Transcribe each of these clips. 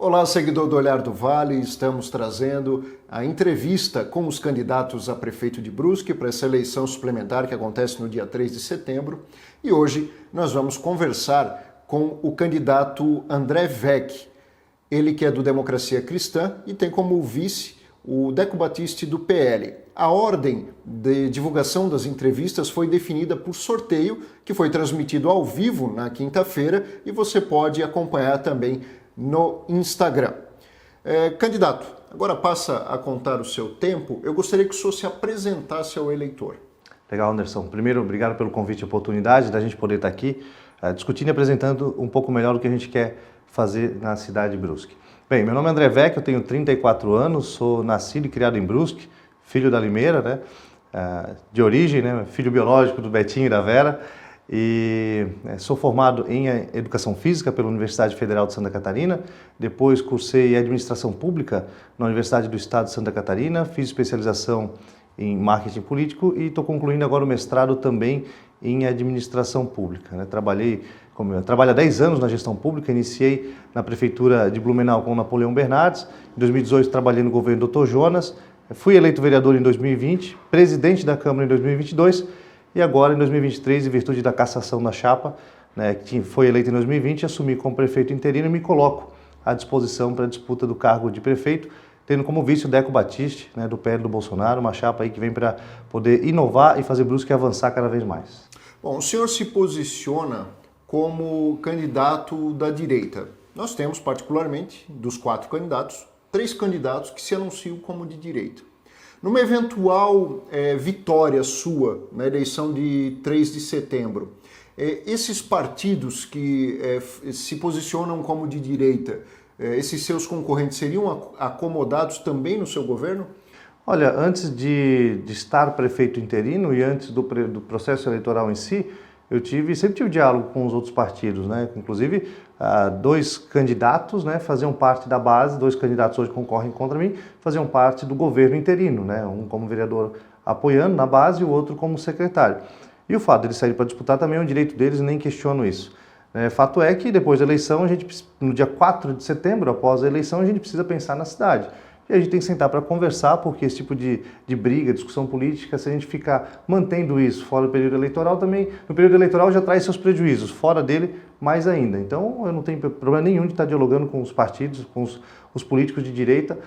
Olá, seguidor do Olhar do Vale, estamos trazendo a entrevista com os candidatos a prefeito de Brusque para essa eleição suplementar que acontece no dia 3 de setembro. E hoje nós vamos conversar com o candidato André Vecchi, ele que é do Democracia Cristã e tem como vice o Deco Battisti do PL. A ordem de divulgação das entrevistas foi definida por sorteio, que foi transmitido ao vivo na quinta-feira e você pode acompanhar também no Instagram. Candidato, agora passa a contar o seu tempo. Eu gostaria que o senhor se apresentasse ao eleitor. Legal, Anderson. Primeiro, obrigado pelo convite e oportunidade da gente poder estar aqui discutindo e apresentando um pouco melhor o que a gente quer fazer na cidade de Brusque. Bem, meu nome é André Vecchi, eu tenho 34 anos, sou nascido e criado em Brusque, filho da Limeira, né? De origem, né? Filho biológico do Betinho e da Vera. E sou formado em Educação Física pela Universidade Federal de Santa Catarina, depois cursei Administração Pública na Universidade do Estado de Santa Catarina, fiz especialização em Marketing Político e estou concluindo agora o mestrado também em Administração Pública. Né? Trabalho há 10 anos na gestão pública, iniciei na Prefeitura de Blumenau com o Napoleão Bernardes, em 2018 trabalhei no governo do Dr. Jonas, fui eleito vereador em 2020, presidente da Câmara em 2022, e agora, em 2023, em virtude da cassação da chapa, né, que foi eleita em 2020, assumi como prefeito interino e me coloco à disposição para a disputa do cargo de prefeito, tendo como vice o Deco Battisti, né, do PL do Bolsonaro, uma chapa aí que vem para poder inovar e fazer Brusque avançar cada vez mais. Bom, o senhor se posiciona como candidato da direita. Nós temos, particularmente, dos 4 candidatos, 3 candidatos que se anunciam como de direita. Numa eventual vitória sua na eleição de 3 de setembro, esses partidos que se posicionam como de direita, esses seus concorrentes seriam acomodados também no seu governo? Olha, antes de estar prefeito interino e antes do processo eleitoral em si, sempre tive diálogo com os outros partidos, né? Inclusive 2 candidatos, né, faziam parte da base, 2 candidatos hoje concorrem contra mim, faziam parte do governo interino, né? Um como vereador apoiando na base e o outro como secretário. E o fato de eles saírem para disputar também é um direito deles, nem questiono isso. Fato é que depois da eleição, no dia 4 de setembro, após a eleição, a gente precisa pensar na cidade. E a gente tem que sentar para conversar, porque esse tipo de briga, discussão política, se a gente ficar mantendo isso fora do período eleitoral, também no período eleitoral já traz seus prejuízos, fora dele mais ainda. Então eu não tenho problema nenhum de estar dialogando com os partidos, com os políticos de direita,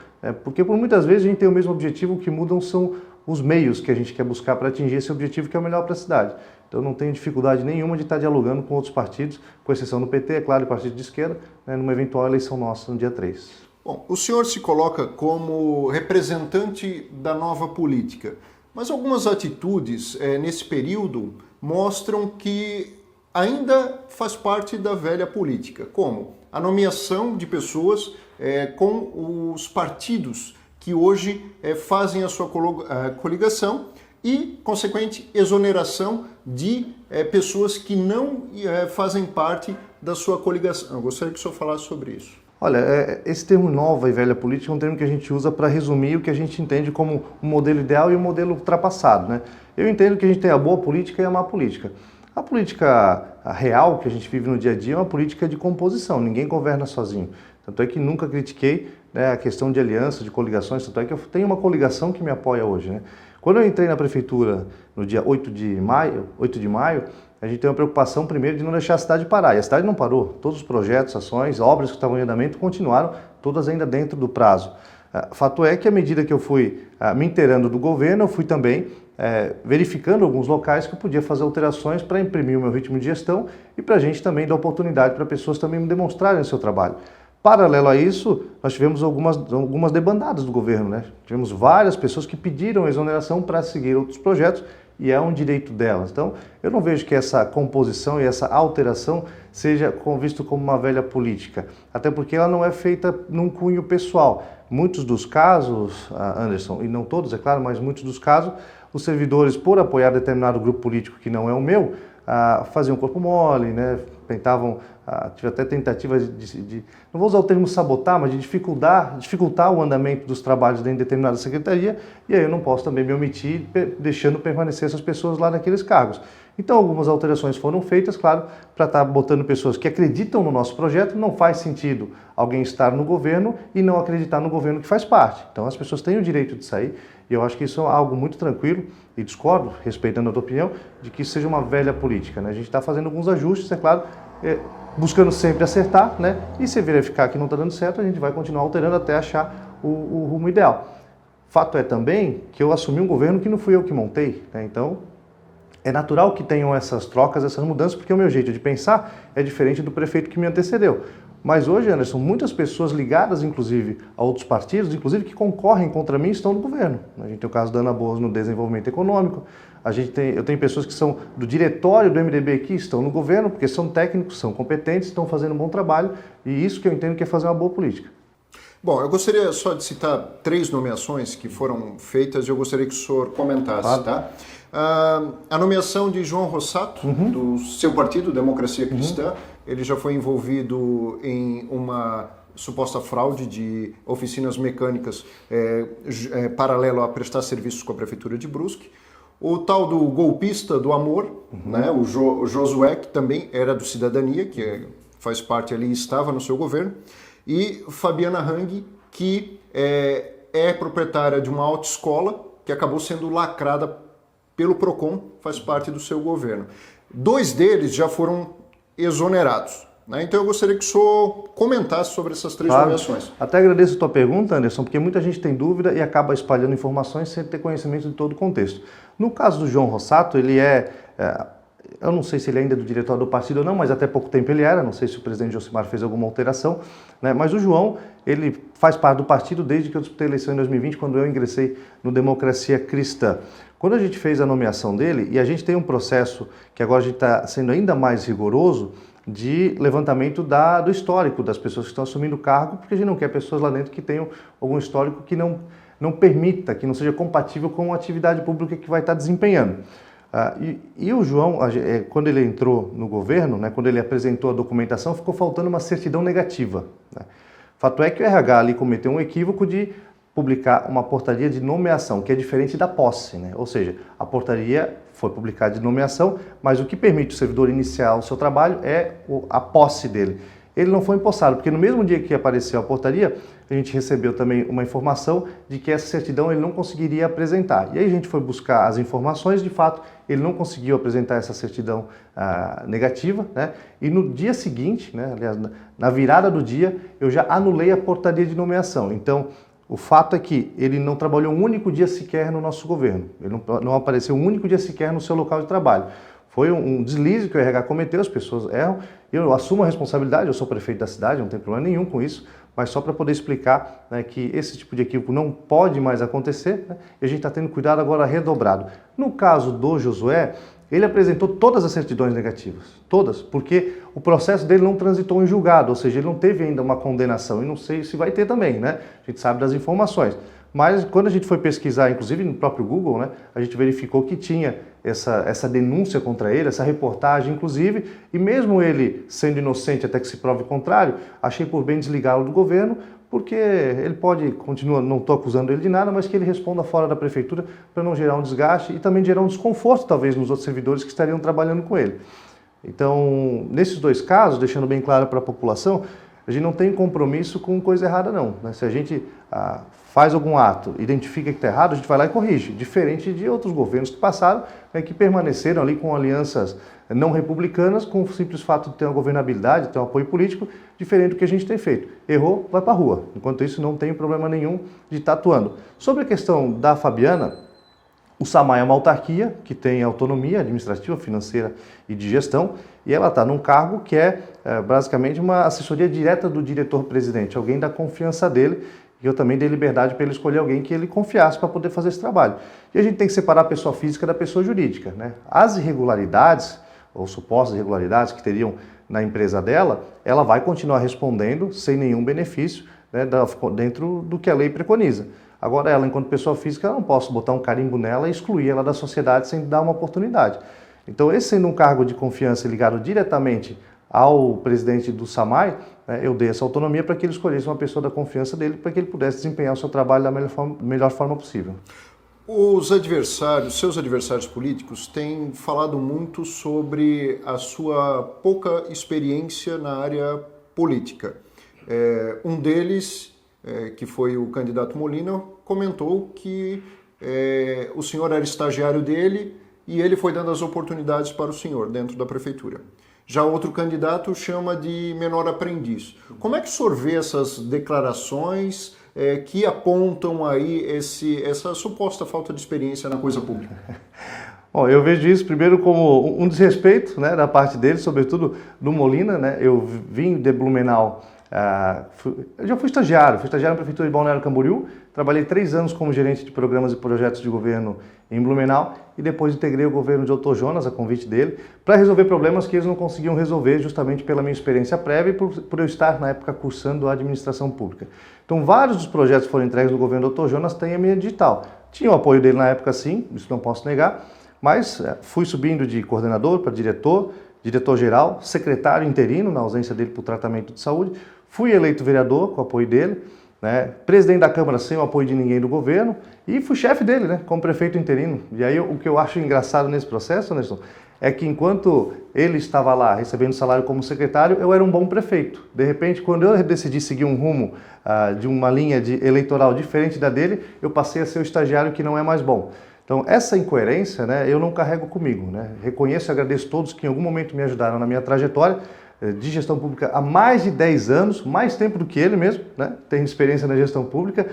porque por muitas vezes a gente tem o mesmo objetivo, o que mudam são os meios que a gente quer buscar para atingir esse objetivo que é o melhor para a cidade. Então eu não tenho dificuldade nenhuma de estar dialogando com outros partidos, com exceção do PT, é claro, e partido de esquerda, né, numa eventual eleição nossa no dia 3. Bom, o senhor se coloca como representante da nova política, mas algumas atitudes nesse período mostram que ainda faz parte da velha política, como a nomeação de pessoas com os partidos que hoje fazem a sua coligação e, consequente, exoneração de pessoas que não fazem parte da sua coligação. Eu gostaria que o senhor falasse sobre isso. Olha, esse termo nova e velha política é um termo que a gente usa para resumir o que a gente entende como um modelo ideal e um modelo ultrapassado, né? Eu entendo que a gente tem a boa política e a má política. A política real que a gente vive no dia a dia é uma política de composição, ninguém governa sozinho. Tanto é que nunca critiquei, né, a questão de aliança, de coligações, tanto é que eu tenho uma coligação que me apoia hoje, né? Quando eu entrei na prefeitura no dia 8 de maio, a gente tem uma preocupação primeiro de não deixar a cidade parar. E a cidade não parou. Todos os projetos, ações, obras que estavam em andamento continuaram, todas ainda dentro do prazo. Fato é que à medida que eu fui me inteirando do governo, eu fui também verificando alguns locais que eu podia fazer alterações para imprimir o meu ritmo de gestão e para a gente também dar oportunidade para pessoas também me demonstrarem o seu trabalho. Paralelo a isso, nós tivemos algumas debandadas do governo, né? Tivemos várias pessoas que pediram exoneração para seguir outros projetos e é um direito delas. Então, eu não vejo que essa composição e essa alteração seja visto como uma velha política, até porque ela não é feita num cunho pessoal. Muitos dos casos, Anderson, e não todos, é claro, mas muitos dos casos, os servidores, por apoiar determinado grupo político que não é o meu, faziam corpo mole, né? tentavam, tive até tentativas não vou usar o termo sabotar, mas de dificultar o andamento dos trabalhos dentro de determinada secretaria, e aí eu não posso também me omitir, deixando permanecer essas pessoas lá naqueles cargos. Então algumas alterações foram feitas, claro, para estar botando pessoas que acreditam no nosso projeto. Não faz sentido alguém estar no governo e não acreditar no governo que faz parte. Então as pessoas têm o direito de sair, e eu acho que isso é algo muito tranquilo, e discordo, respeitando a tua opinião, de que isso seja uma velha política, né? A gente está fazendo alguns ajustes, é claro, buscando sempre acertar, né? E se verificar que não está dando certo, a gente vai continuar alterando até achar o rumo ideal. Fato é também que eu assumi um governo que não fui eu que montei, né? Então é natural que tenham essas trocas, essas mudanças, porque o meu jeito de pensar é diferente do prefeito que me antecedeu. Mas hoje, Anderson, muitas pessoas ligadas, inclusive, a outros partidos, inclusive que concorrem contra mim, estão no governo. A gente tem o caso da Ana Boas no desenvolvimento econômico, eu tenho pessoas que são do diretório do MDB que estão no governo, porque são técnicos, são competentes, estão fazendo um bom trabalho, e isso que eu entendo que é fazer uma boa política. Bom, eu gostaria só de citar 3 nomeações que foram feitas e eu gostaria que o senhor comentasse, tá? A nomeação de João Rossato, do seu partido, Democracia Cristã, ele já foi envolvido em uma suposta fraude de oficinas mecânicas paralelo a prestar serviços com a Prefeitura de Brusque. O tal do golpista do amor, né, o Josué, que também era do Cidadania, que faz parte ali e estava no seu governo. E Fabiana Hang, que é proprietária de uma autoescola que acabou sendo lacrada pelo PROCON, faz parte do seu governo. 2 deles já foram exonerados, né? Então eu gostaria que o senhor comentasse sobre essas 3 nomeações. Até agradeço a tua pergunta, Anderson, porque muita gente tem dúvida e acaba espalhando informações sem ter conhecimento de todo o contexto. No caso do João Rossato, ele eu não sei se ele ainda é do diretório do partido ou não, mas até pouco tempo ele era, não sei se o presidente Josimar fez alguma alteração, né? Mas o João, ele faz parte do partido desde que eu disputei a eleição em 2020, quando eu ingressei no Democracia Cristã. Quando a gente fez a nomeação dele, e a gente tem um processo que agora a gente está sendo ainda mais rigoroso, de levantamento do histórico das pessoas que estão assumindo o cargo, porque a gente não quer pessoas lá dentro que tenham algum histórico que não permita, que não seja compatível com a atividade pública que vai estar desempenhando. E o João, quando ele entrou no governo, né, quando ele apresentou a documentação, ficou faltando uma certidão negativa, né? Fato é que o RH ali cometeu um equívoco de publicar uma portaria de nomeação, que é diferente da posse, né? Ou seja, a portaria foi publicada de nomeação, mas o que permite o servidor iniciar o seu trabalho é a posse dele. Ele não foi empossado, porque no mesmo dia que apareceu a portaria, a gente recebeu também uma informação de que essa certidão ele não conseguiria apresentar. E aí a gente foi buscar as informações, de fato, ele não conseguiu apresentar essa certidão negativa, né? E no dia seguinte, né, aliás, na virada do dia, eu já anulei a portaria de nomeação. Então, o fato é que ele não trabalhou um único dia sequer no nosso governo, ele não apareceu um único dia sequer no seu local de trabalho. Foi um deslize que o RH cometeu, as pessoas erram, eu assumo a responsabilidade, eu sou prefeito da cidade, não tem problema nenhum com isso, mas só para poder explicar, né, que esse tipo de equívoco não pode mais acontecer, né, e a gente está tendo cuidado agora redobrado. No caso do Josué, ele apresentou todas as certidões negativas, todas, porque o processo dele não transitou em julgado, ou seja, ele não teve ainda uma condenação, e não sei se vai ter também, né? A gente sabe das informações. Mas quando a gente foi pesquisar, inclusive no próprio Google, né, a gente verificou que tinha essa denúncia contra ele, essa reportagem, inclusive, e mesmo ele sendo inocente até que se prove o contrário, achei por bem desligá-lo do governo, porque ele não estou acusando ele de nada, mas que ele responda fora da prefeitura para não gerar um desgaste e também gerar um desconforto, talvez, nos outros servidores que estariam trabalhando com ele. Então, nesses 2 casos, deixando bem claro para a população, a gente não tem compromisso com coisa errada, não, né? Se a gente faz algum ato, identifica que está errado, a gente vai lá e corrige, diferente de outros governos que passaram, né, que permaneceram ali com alianças não republicanas, com o simples fato de ter uma governabilidade, ter um apoio político, diferente do que a gente tem feito. Errou, vai para a rua. Enquanto isso, não tem problema nenhum de estar atuando. Sobre a questão da Fabiana, o SAMAI é uma autarquia que tem autonomia administrativa, financeira e de gestão, e ela está num cargo que é basicamente uma assessoria direta do diretor-presidente, alguém da confiança dele, e eu também dei liberdade para ele escolher alguém que ele confiasse para poder fazer esse trabalho. E a gente tem que separar a pessoa física da pessoa jurídica, né? As irregularidades, ou supostas irregularidades que teriam na empresa dela, ela vai continuar respondendo sem nenhum benefício, né, dentro do que a lei preconiza. Agora, ela, enquanto pessoa física, eu não posso botar um carimbo nela e excluir ela da sociedade sem dar uma oportunidade. Então, esse sendo um cargo de confiança ligado diretamente ao presidente do SAMAI, eu dei essa autonomia para que ele escolhesse uma pessoa da confiança dele, para que ele pudesse desempenhar o seu trabalho da melhor forma possível. Seus adversários políticos têm falado muito sobre a sua pouca experiência na área política. Um deles, que foi o candidato Molina, comentou que o senhor era estagiário dele e ele foi dando as oportunidades para o senhor dentro da prefeitura. Já outro candidato chama de menor aprendiz. Como é que o senhor vê essas declarações que apontam aí essa suposta falta de experiência na coisa pública? Bom, eu vejo isso primeiro como um desrespeito, né, da parte dele, sobretudo do Molina, né? Eu vim de Blumenau, eu já fui estagiário na Prefeitura de Balneário Camboriú, trabalhei 3 anos como gerente de programas e projetos de governo em Blumenau e depois integrei o governo de Otto Jonas, a convite dele, para resolver problemas que eles não conseguiam resolver justamente pela minha experiência prévia e por eu estar na época cursando a administração pública. Então vários dos projetos que foram entregues no governo de Otto Jonas têm a minha digital. Tinha o apoio dele na época sim, isso não posso negar, mas fui subindo de coordenador para diretor-geral, secretário interino, na ausência dele por tratamento de saúde, fui eleito vereador com o apoio dele, né, presidente da Câmara sem o apoio de ninguém do governo e fui chefe dele, né, como prefeito interino. E aí o que eu acho engraçado nesse processo, Anderson, é que enquanto ele estava lá recebendo salário como secretário, eu era um bom prefeito. De repente, quando eu decidi seguir um rumo de uma linha eleitoral diferente da dele, eu passei a ser o estagiário que não é mais bom. Então, essa incoerência, né, eu não carrego comigo, né? Reconheço e agradeço todos que em algum momento me ajudaram na minha trajetória de gestão pública há mais de 10 anos, mais tempo do que ele mesmo, né? Tem experiência na gestão pública,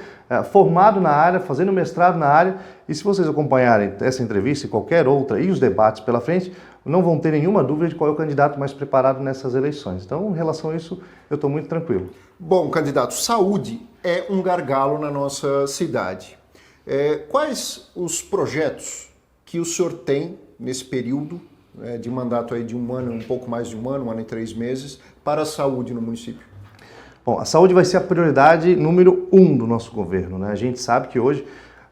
formado na área, fazendo mestrado na área. E se vocês acompanharem essa entrevista e qualquer outra e os debates pela frente, não vão ter nenhuma dúvida de qual é o candidato mais preparado nessas eleições. Então, em relação a isso, eu estou muito tranquilo. Bom, candidato, saúde é um gargalo na nossa cidade. Quais os projetos que o senhor tem nesse período de mandato aí de um ano, um pouco mais de um ano e 3 meses, para a saúde no município? Bom, a saúde vai ser a prioridade número 1 do nosso governo, né? A gente sabe que hoje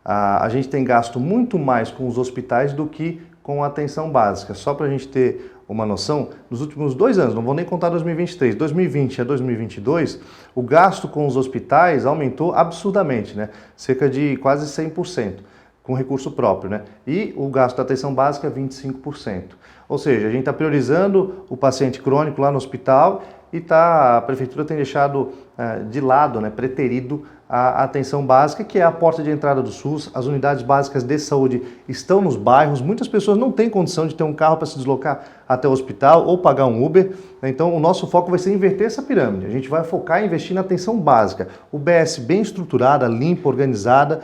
a gente tem gasto muito mais com os hospitais do que com a atenção básica. Só para a gente ter uma noção, nos últimos 2 anos, não vou nem contar 2023, 2020 a 2022, o gasto com os hospitais aumentou absurdamente, né? Cerca de quase 100%, com recurso próprio, né? E o gasto da atenção básica 25%. Ou seja, a gente está priorizando o paciente crônico lá no hospital e a prefeitura tem deixado de lado, né, preterido a atenção básica, que é a porta de entrada do SUS. As unidades básicas de saúde estão nos bairros, muitas pessoas não têm condição de ter um carro para se deslocar até o hospital ou pagar um Uber. Então o nosso foco vai ser inverter essa pirâmide. A gente vai focar em investir na atenção básica. UBS bem estruturada, limpa, organizada,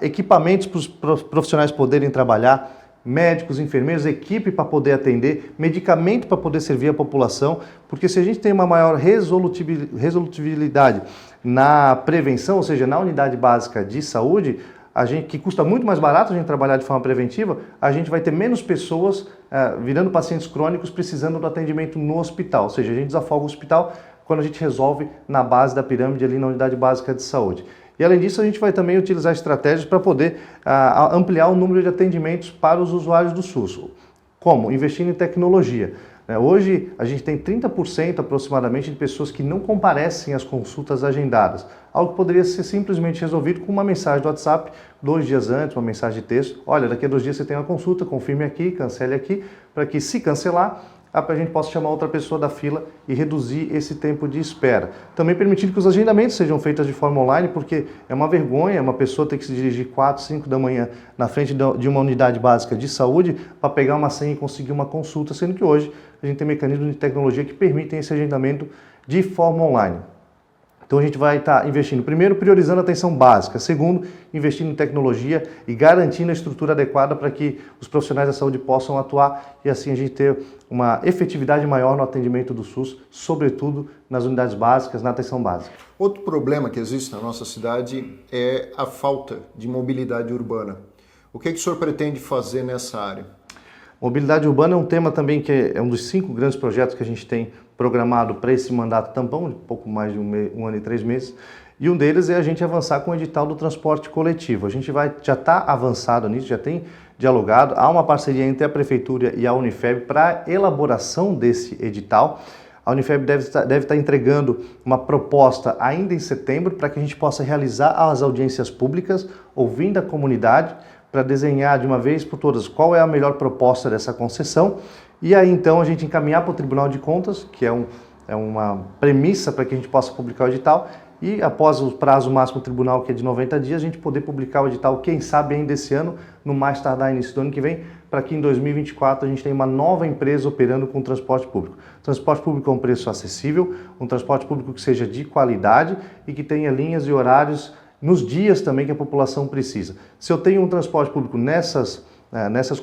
equipamentos para os profissionais poderem trabalhar, médicos, enfermeiros, equipe para poder atender, medicamento para poder servir a população, porque se a gente tem uma maior resolutividade na prevenção, ou seja, na unidade básica de saúde, que custa muito mais barato a gente trabalhar de forma preventiva, a gente vai ter menos pessoas virando pacientes crônicos precisando do atendimento no hospital, ou seja, a gente desafoga o hospital quando a gente resolve na base da pirâmide ali na unidade básica de saúde. E além disso, a gente vai também utilizar estratégias para poder ampliar o número de atendimentos para os usuários do SUS. Como? Investindo em tecnologia. Hoje, a gente tem 30% aproximadamente de pessoas que não comparecem às consultas agendadas. Algo que poderia ser simplesmente resolvido com uma mensagem do WhatsApp 2 dias antes, uma mensagem de texto. Olha, daqui a 2 dias você tem uma consulta, confirme aqui, cancele aqui, para que se cancelar, a gente possa chamar outra pessoa da fila e reduzir esse tempo de espera. Também permitindo que os agendamentos sejam feitos de forma online, porque é uma vergonha uma pessoa ter que se dirigir 4, 5 da manhã na frente de uma unidade básica de saúde para pegar uma senha e conseguir uma consulta, sendo que hoje a gente tem mecanismos de tecnologia que permitem esse agendamento de forma online. Então a gente vai estar investindo, primeiro, priorizando a atenção básica, segundo, investindo em tecnologia e garantindo a estrutura adequada para que os profissionais da saúde possam atuar e assim a gente ter uma efetividade maior no atendimento do SUS, sobretudo nas unidades básicas, na atenção básica. Outro problema que existe na nossa cidade é a falta de mobilidade urbana. O que o senhor pretende fazer nessa área? Mobilidade urbana é um tema também que é um dos 5 grandes projetos que a gente tem programado para esse mandato tampão, de pouco mais de um ano e 3 meses. E um deles é a gente avançar com o edital do transporte coletivo. A gente já está avançado nisso, já tem dialogado, há uma parceria entre a Prefeitura e a Unifeb para a elaboração desse edital. A Unifeb deve estar entregando uma proposta ainda em setembro para que a gente possa realizar as audiências públicas, ouvindo a comunidade, para desenhar de uma vez por todas qual é a melhor proposta dessa concessão. E aí então a gente encaminhar para o Tribunal de Contas, que é uma premissa para que a gente possa publicar o edital, e após o prazo máximo do tribunal, que é de 90 dias, a gente poder publicar o edital, quem sabe ainda esse ano, no mais tardar início do ano que vem, para que em 2024 a gente tenha uma nova empresa operando com transporte público. Transporte público a um preço acessível, um transporte público que seja de qualidade e que tenha linhas e horários nos dias também que a população precisa. Se eu tenho um transporte público nessas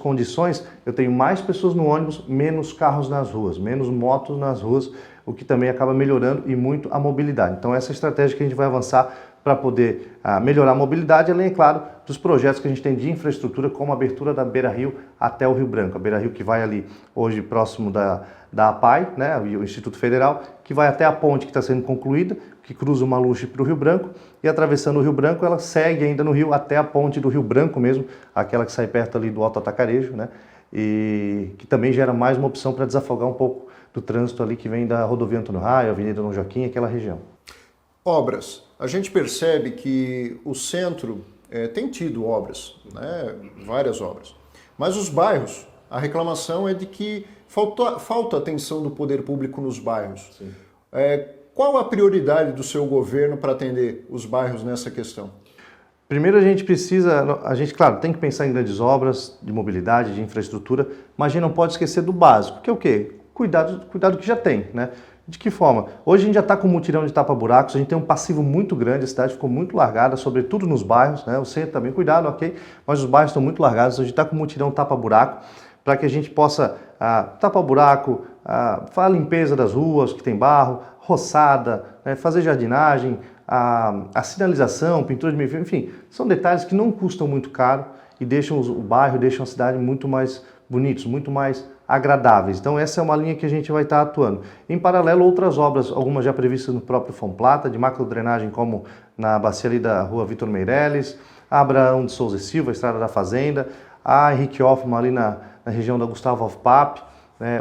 condições, eu tenho mais pessoas no ônibus, menos carros nas ruas, menos motos nas ruas, o que também acaba melhorando e muito a mobilidade. Então essa é a estratégia que a gente vai avançar para poder melhorar a mobilidade, além, é claro, dos projetos que a gente tem de infraestrutura, como a abertura da Beira-Rio até o Rio Branco. A Beira-Rio que vai ali hoje próximo da APAI, né, o Instituto Federal, que vai até a ponte que está sendo concluída, que cruza o Maluche para o Rio Branco, e atravessando o Rio Branco, ela segue ainda no Rio até a ponte do Rio Branco mesmo, aquela que sai perto ali do Alto Atacarejo, né, e que também gera mais uma opção para desafogar um pouco do trânsito ali que vem da rodovia Antônio Raio, Avenida Dom Joaquim, aquela região. Obras. A gente percebe que o centro tem tido obras, né, várias obras, mas os bairros, a reclamação é de que falta atenção do poder público nos bairros. Sim. Qual a prioridade do seu governo para atender os bairros nessa questão? Primeiro a gente claro, tem que pensar em grandes obras de mobilidade, de infraestrutura, mas a gente não pode esquecer do básico, que é o quê? Cuidado que já tem, né? De que forma? Hoje a gente já está com um mutirão de tapa-buracos, a gente tem um passivo muito grande, a cidade ficou muito largada, sobretudo nos bairros, né? O centro também, cuidado, ok, mas os bairros estão muito largados, a gente está com um mutirão tapa-buraco, para que a gente possa tapar o buraco, fazer a limpeza das ruas que tem barro, roçada, né? Fazer jardinagem, a sinalização, pintura de meio-fio, enfim, são detalhes que não custam muito caro e deixam o bairro, deixam a cidade muito mais bonitos, muito mais agradáveis. Então essa é uma linha que a gente vai estar atuando. Em paralelo, outras obras, algumas já previstas no próprio Fomplata, de macrodrenagem, como na bacia ali da rua Vitor Meireles, a Abraão de Souza e Silva, a Estrada da Fazenda, a Henrique Hoffmann ali na região da Gustavo Alfpap,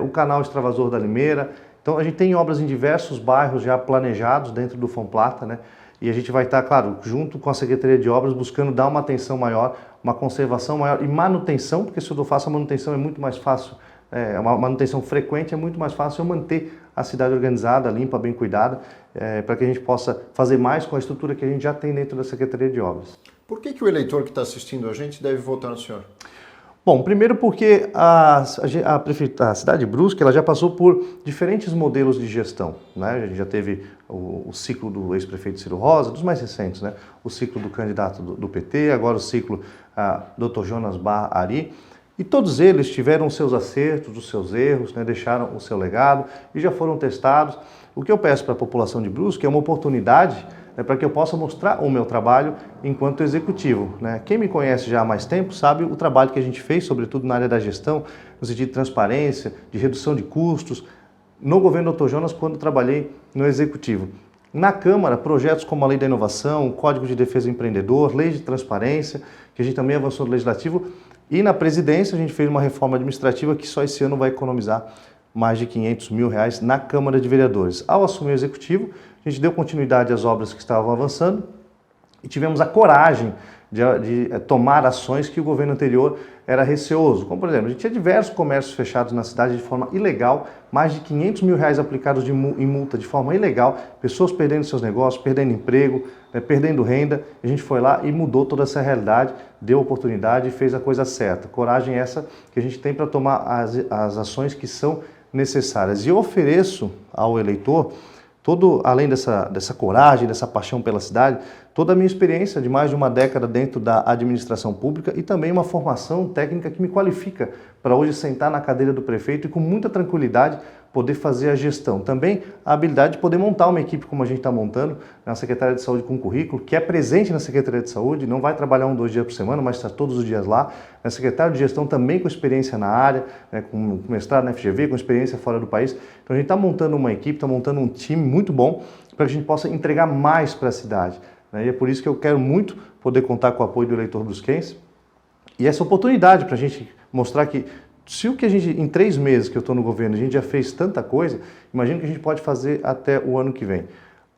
o canal Extravasor da Limeira. Então a gente tem obras em diversos bairros já planejados dentro do Fomplata, né? E a gente vai estar, claro, junto com a Secretaria de Obras, buscando dar uma atenção maior, uma conservação maior e manutenção, porque se eu faço a manutenção é muito mais fácil, uma manutenção frequente é muito mais fácil eu manter a cidade organizada, limpa, bem cuidada, para que a gente possa fazer mais com a estrutura que a gente já tem dentro da Secretaria de Obras. Por que o eleitor que está assistindo a gente deve votar no senhor? Bom, primeiro porque a cidade de Brusque ela já passou por diferentes modelos de gestão, né? A gente já teve o ciclo do ex-prefeito Ciro Rosa, dos mais recentes, né? O ciclo do candidato do PT, agora o ciclo Dr. Jonas Barra Ari, e todos eles tiveram os seus acertos, os seus erros, né? Deixaram o seu legado e já foram testados. O que eu peço para a população de Brusque é uma oportunidade para que eu possa mostrar o meu trabalho enquanto executivo, né? Quem me conhece já há mais tempo sabe o trabalho que a gente fez, sobretudo na área da gestão, no sentido de transparência, de redução de custos, no governo Dr. Jonas, quando trabalhei no executivo. Na Câmara, projetos como a Lei da Inovação, o Código de Defesa do Empreendedor, Lei de Transparência, que a gente também avançou no Legislativo, e na Presidência a gente fez uma reforma administrativa que só esse ano vai economizar mais de R$500 mil na Câmara de Vereadores. Ao assumir o Executivo, a gente deu continuidade às obras que estavam avançando e tivemos a coragem de tomar ações que o governo anterior era receoso. Como, por exemplo, a gente tinha diversos comércios fechados na cidade de forma ilegal, mais de R$500 mil aplicados em multa de forma ilegal, pessoas perdendo seus negócios, perdendo emprego, perdendo renda. A gente foi lá e mudou toda essa realidade, deu oportunidade e fez a coisa certa. Coragem essa que a gente tem para tomar as ações que são necessárias. E eu ofereço ao eleitor, além dessa coragem, dessa paixão pela cidade, toda a minha experiência de mais de uma década dentro da administração pública e também uma formação técnica que me qualifica para hoje sentar na cadeira do prefeito e com muita tranquilidade poder fazer a gestão. Também a habilidade de poder montar uma equipe como a gente está montando na Secretaria de Saúde com currículo, que é presente na Secretaria de Saúde, não vai trabalhar 1, 2 dias por semana, mas está todos os dias lá. Na Secretaria de Gestão também com experiência na área, né, com mestrado na FGV, com experiência fora do país. Então a gente está montando uma equipe, está montando um time muito bom para que a gente possa entregar mais para a cidade. Né? E é por isso que eu quero muito poder contar com o apoio do eleitor brusquense e essa oportunidade para a gente mostrar que se o que a gente, em 3 meses que eu estou no governo, a gente já fez tanta coisa, imagina o que a gente pode fazer até o ano que vem.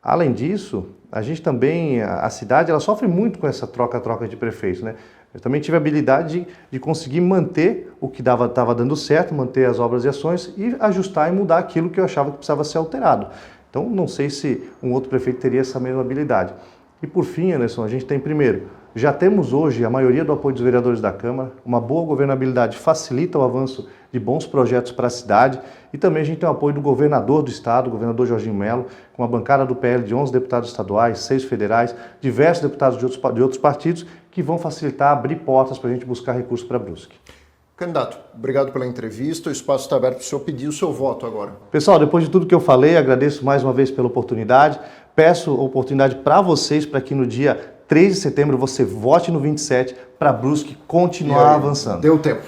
Além disso, a gente também, a cidade, ela sofre muito com essa troca de prefeitos, né? Eu também tive a habilidade de conseguir manter o que estava dando certo, manter as obras e ações e ajustar e mudar aquilo que eu achava que precisava ser alterado. Então, não sei se um outro prefeito teria essa mesma habilidade. E por fim, Anderson, a gente tem primeiro, já temos hoje a maioria do apoio dos vereadores da Câmara, uma boa governabilidade facilita o avanço de bons projetos para a cidade e também a gente tem o apoio do governador do estado, o governador Jorginho Melo, com uma bancada do PL de 11 deputados estaduais, 6 federais, diversos deputados de outros partidos que vão facilitar, abrir portas para a gente buscar recursos para Brusque. Candidato, obrigado pela entrevista. O espaço está aberto para o senhor pedir o seu voto agora. Pessoal, depois de tudo que eu falei, agradeço mais uma vez pela oportunidade. Peço a oportunidade para vocês, para que no dia 3 de setembro você vote no 27 para Brusque continuar avançando. Deu tempo.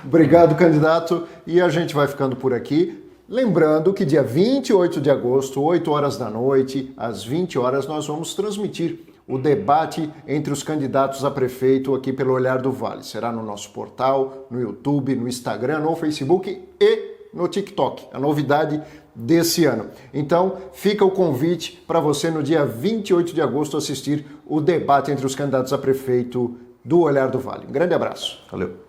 Obrigado, candidato. E a gente vai ficando por aqui. Lembrando que dia 28 de agosto, 8 horas da noite, às 20 horas, nós vamos transmitir o debate entre os candidatos a prefeito aqui pelo Olhar do Vale. Será no nosso portal, no YouTube, no Instagram, no Facebook e no TikTok. A novidade desse ano. Então, fica o convite para você no dia 28 de agosto assistir o debate entre os candidatos a prefeito do Olhar do Vale. Um grande abraço. Valeu.